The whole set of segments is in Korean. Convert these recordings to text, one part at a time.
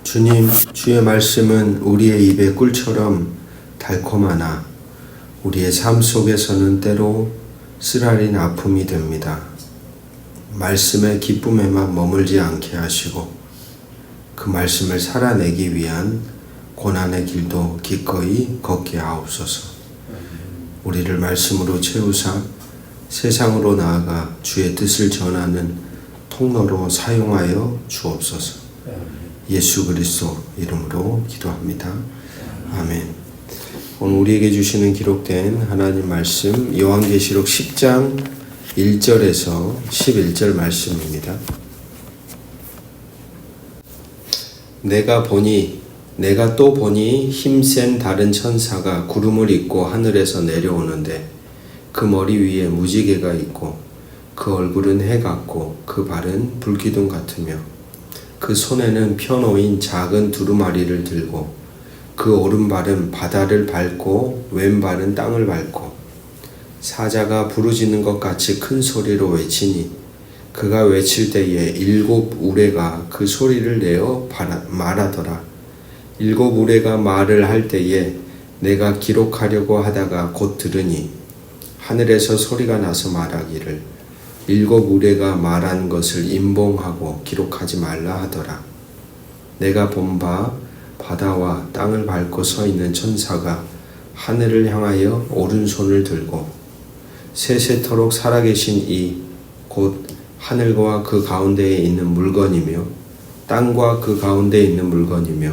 주님, 주의 말씀은 우리의 입에 꿀처럼 달콤하나 우리의 삶 속에서는 때로 쓰라린 아픔이 됩니다. 말씀의 기쁨에만 머물지 않게 하시고 그 말씀을 살아내기 위한 고난의 길도 기꺼이 걷게 하옵소서. 우리를 말씀으로 채우사 세상으로 나아가 주의 뜻을 전하는 통로로 사용하여 주옵소서. 예수 그리스도 이름으로 기도합니다. 아멘. 오늘 우리에게 주시는 기록된 하나님 말씀 요한계시록 10장 1절에서 11절 말씀입니다. 내가 또 보니 힘센 다른 천사가 구름을 입고 하늘에서 내려오는데 그 머리 위에 무지개가 있고 그 얼굴은 해 같고 그 발은 불기둥 같으며 그 손에는 펴놓인 작은 두루마리를 들고 그 오른발은 바다를 밟고 왼발은 땅을 밟고 사자가 부르짖는 것 같이 큰 소리로 외치니 그가 외칠 때에 7 우레가 그 소리를 내어 말하더라. 7 우레가 말을 할 때에 내가 기록하려고 하다가 곧 들으니 하늘에서 소리가 나서 말하기를 7 우레가 말한 것을 임봉하고 기록하지 말라 하더라. 내가 본 바 바다와 땅을 밟고 서 있는 천사가 하늘을 향하여 오른손을 들고 세세토록 살아계신 이 곧 하늘과 그 가운데에 있는 물건이며 땅과 그 가운데에 있는 물건이며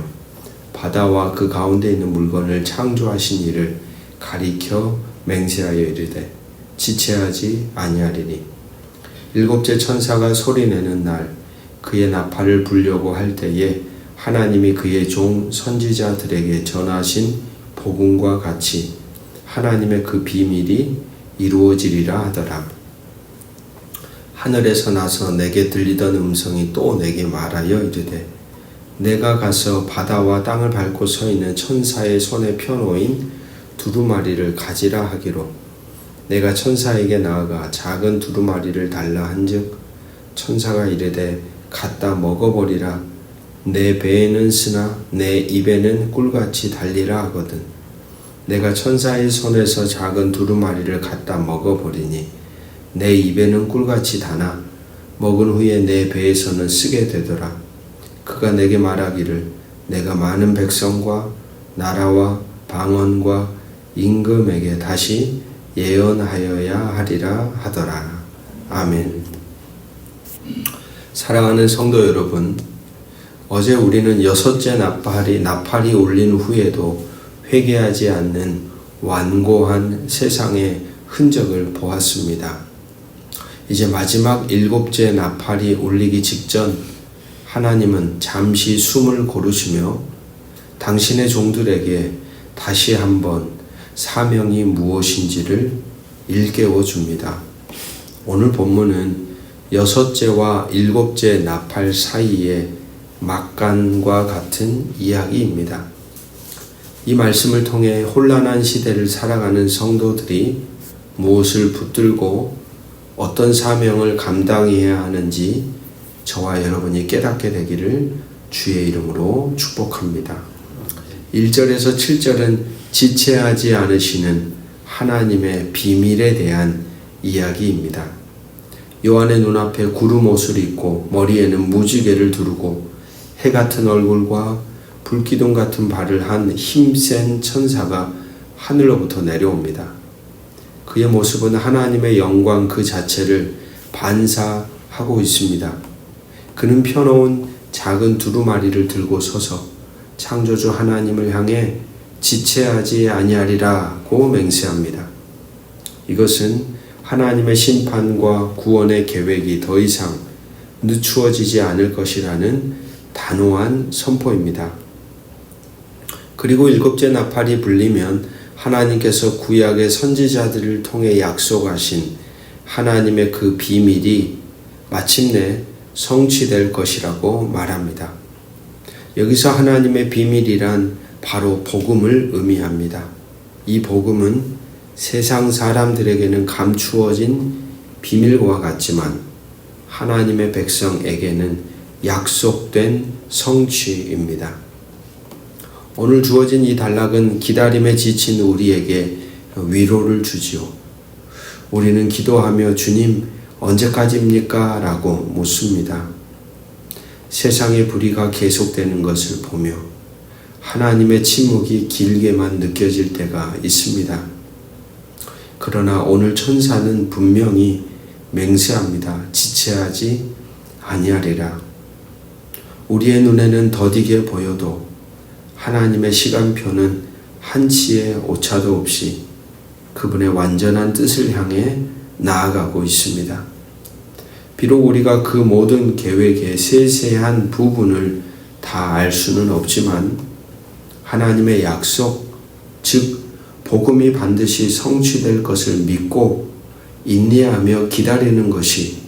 바다와 그 가운데에 있는 물건을 창조하신 이를 가리켜 맹세하여 이르되 지체하지 아니하리니 7째 천사가 소리내는 날 그의 나팔을 불려고 할 때에 하나님이 그의 종 선지자들에게 전하신 복음과 같이 하나님의 그 비밀이 이루어지리라 하더라. 하늘에서 나서 내게 들리던 음성이 또 내게 말하여 이르되 내가 가서 바다와 땅을 밟고 서 있는 천사의 손에 펴놓인 두루마리를 가지라 하기로 내가 천사에게 나아가 작은 두루마리를 달라 한즉 천사가 이르되 갖다 먹어버리라. 내 배에는 쓰나 내 입에는 꿀같이 달리라 하거든. 내가 천사의 손에서 작은 두루마리를 갖다 먹어버리니 내 입에는 꿀같이 다나 먹은 후에 내 배에서는 쓰게 되더라. 그가 내게 말하기를 내가 많은 백성과 나라와 방언과 임금에게 다시 예언하여야 하리라 하더라. 아멘. 사랑하는 성도 여러분, 어제 우리는 6째 나팔이 울린 후에도 회개하지 않는 완고한 세상의 흔적을 보았습니다. 이제 마지막 7째 나팔이 울리기 직전 하나님은 잠시 숨을 고르시며 당신의 종들에게 다시 한번 사명이 무엇인지를 일깨워 줍니다. 오늘 본문은 6째와 7째 나팔 사이의 막간과 같은 이야기입니다. 이 말씀을 통해 혼란한 시대를 살아가는 성도들이 무엇을 붙들고 어떤 사명을 감당해야 하는지 저와 여러분이 깨닫게 되기를 주의 이름으로 축복합니다. 1절에서 7절은 지체하지 않으시는 하나님의 비밀에 대한 이야기입니다. 요한의 눈앞에 구름 옷을 입고 머리에는 무지개를 두르고 해 같은 얼굴과 불기둥 같은 발을 한 힘센 천사가 하늘로부터 내려옵니다. 그의 모습은 하나님의 영광 그 자체를 반사하고 있습니다. 그는 펴놓은 작은 두루마리를 들고 서서 창조주 하나님을 향해 지체하지 아니하리라고 맹세합니다. 이것은 하나님의 심판과 구원의 계획이 더 이상 늦추어지지 않을 것이라는 단호한 선포입니다. 그리고 7째 나팔이 불리면 하나님께서 구약의 선지자들을 통해 약속하신 하나님의 그 비밀이 마침내 성취될 것이라고 말합니다. 여기서 하나님의 비밀이란 바로 복음을 의미합니다. 이 복음은 세상 사람들에게는 감추어진 비밀과 같지만 하나님의 백성에게는 약속된 성취입니다. 오늘 주어진 이 단락은 기다림에 지친 우리에게 위로를 주지요. 우리는 기도하며 주님 언제까지입니까? 라고 묻습니다. 세상의 불의가 계속되는 것을 보며 하나님의 침묵이 길게만 느껴질 때가 있습니다. 그러나 오늘 천사는 분명히 맹세합니다. 지체하지 아니하리라. 우리의 눈에는 더디게 보여도 하나님의 시간표는 한치의 오차도 없이 그분의 완전한 뜻을 향해 나아가고 있습니다. 비록 우리가 그 모든 계획의 세세한 부분을 다 알 수는 없지만 하나님의 약속, 즉 복음이 반드시 성취될 것을 믿고 인내하며 기다리는 것이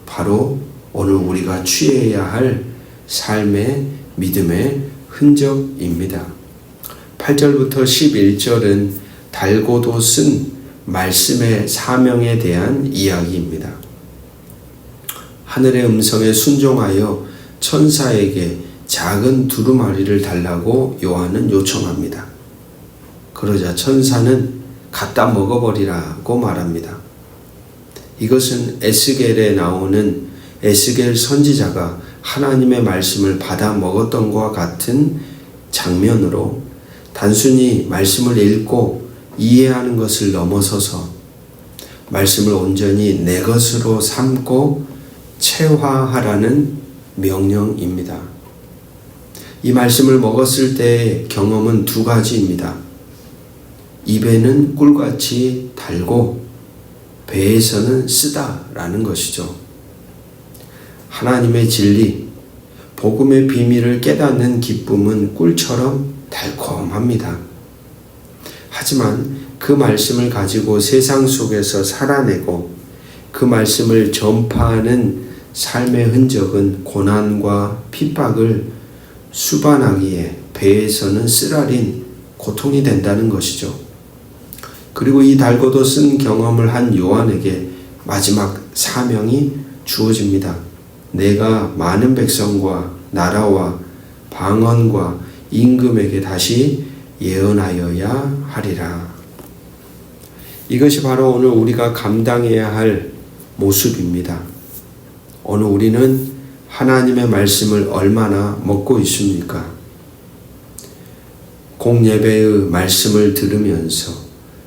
바로 오늘 우리가 취해야 할 삶의 믿음의 흔적입니다. 8절부터 11절은 달고도 쓴 말씀의 사명에 대한 이야기입니다. 하늘의 음성에 순종하여 천사에게 작은 두루마리를 달라고 요한은 요청합니다. 그러자 천사는 갖다 먹어버리라고 말합니다. 이것은 에스겔에 나오는 에스겔 선지자가 하나님의 말씀을 받아 먹었던 것과 같은 장면으로 단순히 말씀을 읽고 이해하는 것을 넘어서서 말씀을 온전히 내 것으로 삼고 체화하라는 명령입니다. 이 말씀을 먹었을 때의 경험은 두 가지입니다. 입에는 꿀같이 달고 배에서는 쓰다라는 것이죠. 하나님의 진리, 복음의 비밀을 깨닫는 기쁨은 꿀처럼 달콤합니다. 하지만 그 말씀을 가지고 세상 속에서 살아내고 그 말씀을 전파하는 삶의 흔적은 고난과 핍박을 수반하기에 배에서는 쓰라린 고통이 된다는 것이죠. 그리고 이 달고도 쓴 경험을 한 요한에게 마지막 사명이 주어집니다. 내가 많은 백성과 나라와 방언과 임금에게 다시 예언하여야 하리라. 이것이 바로 오늘 우리가 감당해야 할 모습입니다. 오늘 우리는 하나님의 말씀을 얼마나 먹고 있습니까? 공예배의 말씀을 들으면서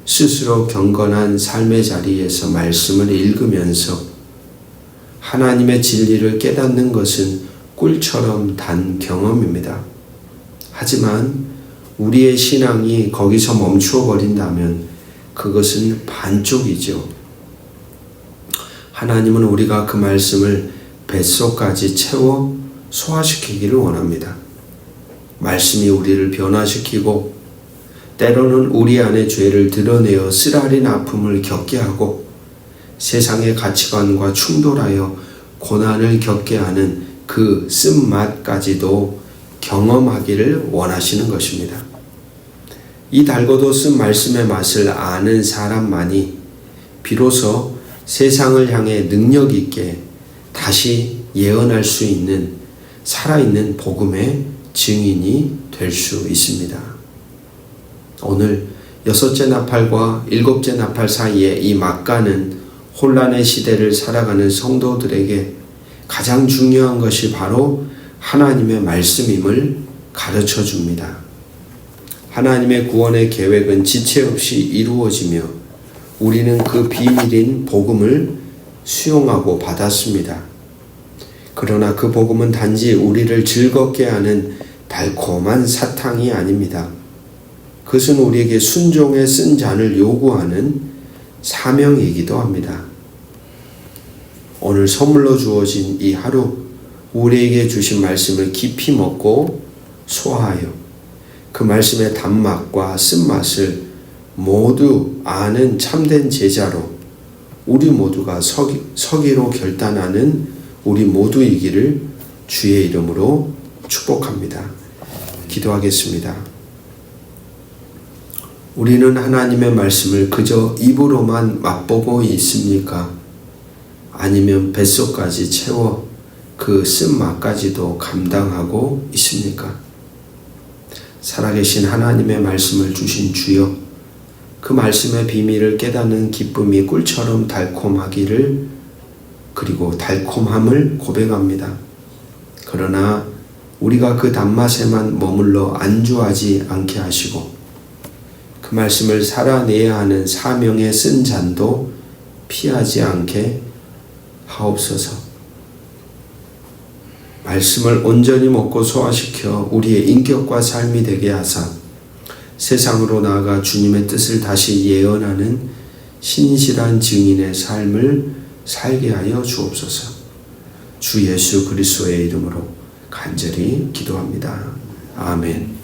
스스로 경건한 삶의 자리에서 말씀을 읽으면서 하나님의 진리를 깨닫는 것은 꿀처럼 단 경험입니다. 하지만 우리의 신앙이 거기서 멈추어 버린다면 그것은 반쪽이죠. 하나님은 우리가 그 말씀을 뱃속까지 채워 소화시키기를 원합니다. 말씀이 우리를 변화시키고 때로는 우리 안의 죄를 드러내어 쓰라린 아픔을 겪게 하고 세상의 가치관과 충돌하여 고난을 겪게 하는 그 쓴맛까지도 경험하기를 원하시는 것입니다. 이 달고도 쓴 말씀의 맛을 아는 사람만이 비로소 세상을 향해 능력 있게 다시 예언할 수 있는 살아있는 복음의 증인이 될 수 있습니다. 오늘 6째 나팔과 7째 나팔 사이에 이 막가는 혼란의 시대를 살아가는 성도들에게 가장 중요한 것이 바로 하나님의 말씀임을 가르쳐 줍니다. 하나님의 구원의 계획은 지체 없이 이루어지며 우리는 그 비밀인 복음을 수용하고 받았습니다. 그러나 그 복음은 단지 우리를 즐겁게 하는 달콤한 사탕이 아닙니다. 그것은 우리에게 순종의 쓴 잔을 요구하는 사명이기도 합니다. 오늘 선물로 주어진 이 하루 우리에게 주신 말씀을 깊이 먹고 소화하여 그 말씀의 단맛과 쓴맛을 모두 아는 참된 제자로 우리 모두가 서기로 결단하는 우리 모두이기를 주의 이름으로 축복합니다. 기도하겠습니다. 우리는 하나님의 말씀을 그저 입으로만 맛보고 있습니까? 아니면 뱃속까지 채워 그 쓴맛까지도 감당하고 있습니까? 살아계신 하나님의 말씀을 주신 주여, 그 말씀의 비밀을 깨닫는 기쁨이 꿀처럼 달콤하기를, 그리고 달콤함을 고백합니다. 그러나 우리가 그 단맛에만 머물러 안주하지 않게 하시고 그 말씀을 살아내야 하는 사명의 쓴 잔도 피하지 않게 하옵소서. 말씀을 온전히 먹고 소화시켜 우리의 인격과 삶이 되게 하사 세상으로 나아가 주님의 뜻을 다시 예언하는 신실한 증인의 삶을 살게 하여 주옵소서. 주 예수 그리스도의 이름으로 간절히 기도합니다. 아멘.